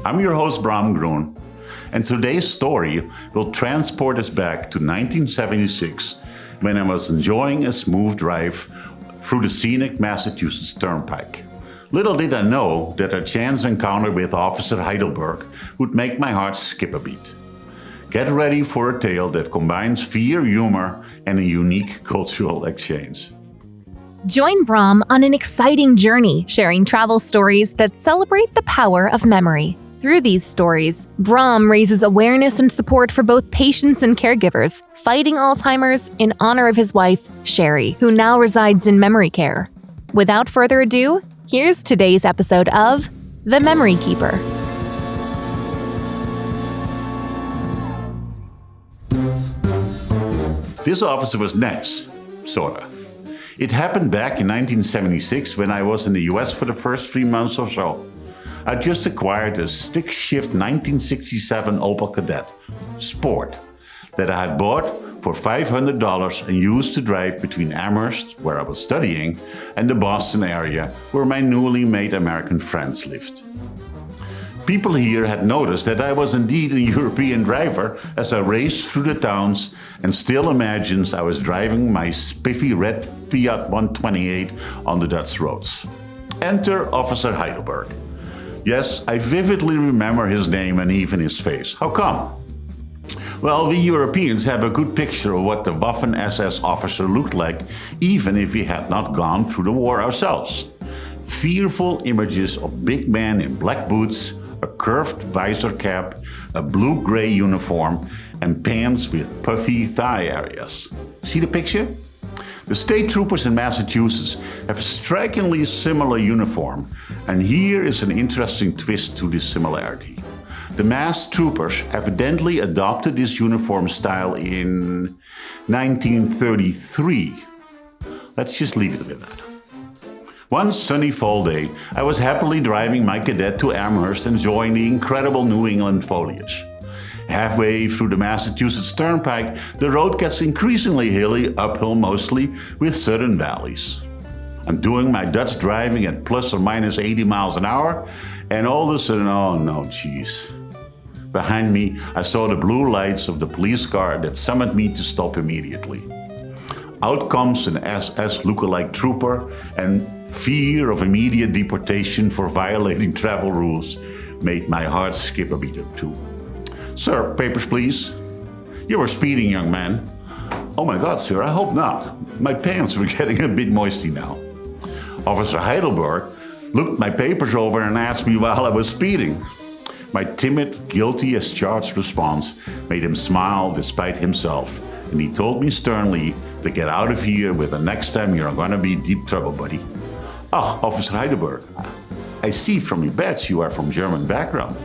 I'm your host, Bram Groen, and today's story will transport us back to 1976 when I was enjoying a smooth drive through the scenic Massachusetts Turnpike. Little did I know that a chance encounter with Officer Heidelberg would make my heart skip a beat. Get ready for a tale that combines fear, humor, and a unique cultural exchange. Join Bram on an exciting journey, sharing travel stories that celebrate the power of memory. Through these stories, Bram raises awareness and support for both patients and caregivers, fighting Alzheimer's in honor of his wife, Sherry, who now resides in memory care. Without further ado, here's today's episode of The Memory Keeper. This officer was nice, sorta. It happened back in 1976 when I was in the US for the first 3 months or so. I just acquired a stick-shift 1967 Opel Kadett Sport that I had bought for $500 and used to drive between Amherst, where I was studying, and the Boston area, where my newly made American friends lived. People here had noticed that I was indeed a European driver as I raced through the towns and still imagines I was driving my spiffy red Fiat 128 on the Dutch roads. Enter Officer Heidelberg. Yes, I vividly remember his name and even his face. How come? Well, we Europeans have a good picture of what the Waffen-SS officer looked like, even if we had not gone through the war ourselves. Fearful images of big men in black boots, a curved visor cap, a blue-gray uniform, and pants with puffy thigh areas. See the picture? The state troopers in Massachusetts have a strikingly similar uniform, and here is an interesting twist to this similarity. The Mass troopers evidently adopted this uniform style in 1933. Let's just leave it with that. One sunny fall day, I was happily driving my Kadett to Amherst, enjoying the incredible New England foliage. Halfway through the Massachusetts Turnpike, the road gets increasingly hilly, uphill mostly, with sudden valleys. I'm doing my Dutch driving at plus or minus 80 miles an hour, and all of a sudden, oh no, geez. Behind me, I saw the blue lights of the police car that summoned me to stop immediately. Out comes an SS lookalike trooper, and fear of immediate deportation for violating travel rules made my heart skip a beat or two. Sir, papers please. You were speeding, young man. Oh my God, sir, I hope not. My pants were getting a bit moisty now. Officer Heidelberg looked my papers over and asked me while I was speeding. My timid, guilty as charged response made him smile despite himself, and he told me sternly to get out of here with the next time you're gonna be in deep trouble, buddy. Oh, Officer Heidelberg, I see from your badge you are from German background.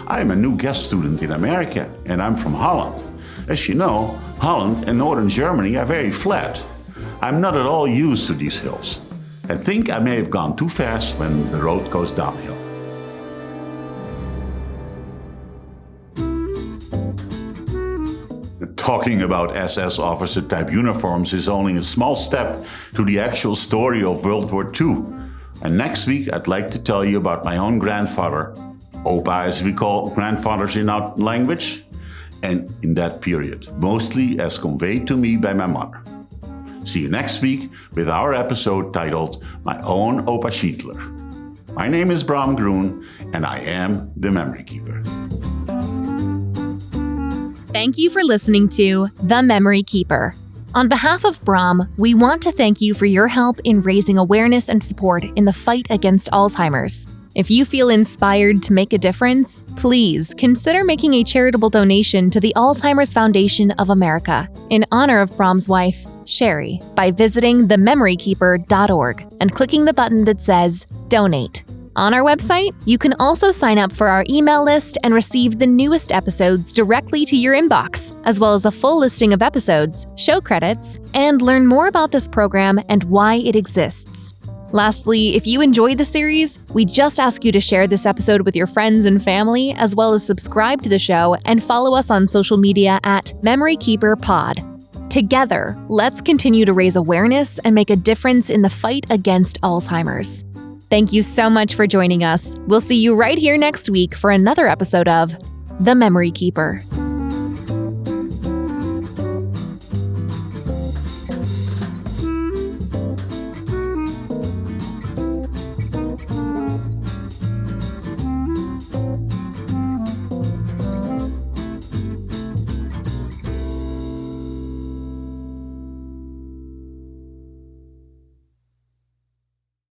I am a new guest student in America, and I'm from Holland. As you know, Holland and northern Germany are very flat. I'm not at all used to these hills. I think I may have gone too fast when the road goes downhill. Talking about SS officer-type uniforms is only a small step to the actual story of World War II. And next week, I'd like to tell you about my own grandfather, Opa as we call grandfathers in our language, and in that period, mostly as conveyed to me by my mother. See you next week with our episode titled My Own Opa Schiedler. My name is Bram Groen, and I am the Memory Keeper. Thank you for listening to The Memory Keeper. On behalf of Bram, we want to thank you for your help in raising awareness and support in the fight against Alzheimer's. If you feel inspired to make a difference, please consider making a charitable donation to the Alzheimer's Foundation of America in honor of Bram's wife, Sherry, by visiting thememorykeeper.org and clicking the button that says Donate. On our website, you can also sign up for our email list and receive the newest episodes directly to your inbox, as well as a full listing of episodes, show credits, and learn more about this program and why it exists. Lastly, if you enjoyed the series, we just ask you to share this episode with your friends and family, as well as subscribe to the show and follow us on social media at MemoryKeeperPod. Together, let's continue to raise awareness and make a difference in the fight against Alzheimer's. Thank you so much for joining us. We'll see you right here next week for another episode of The Memory Keeper.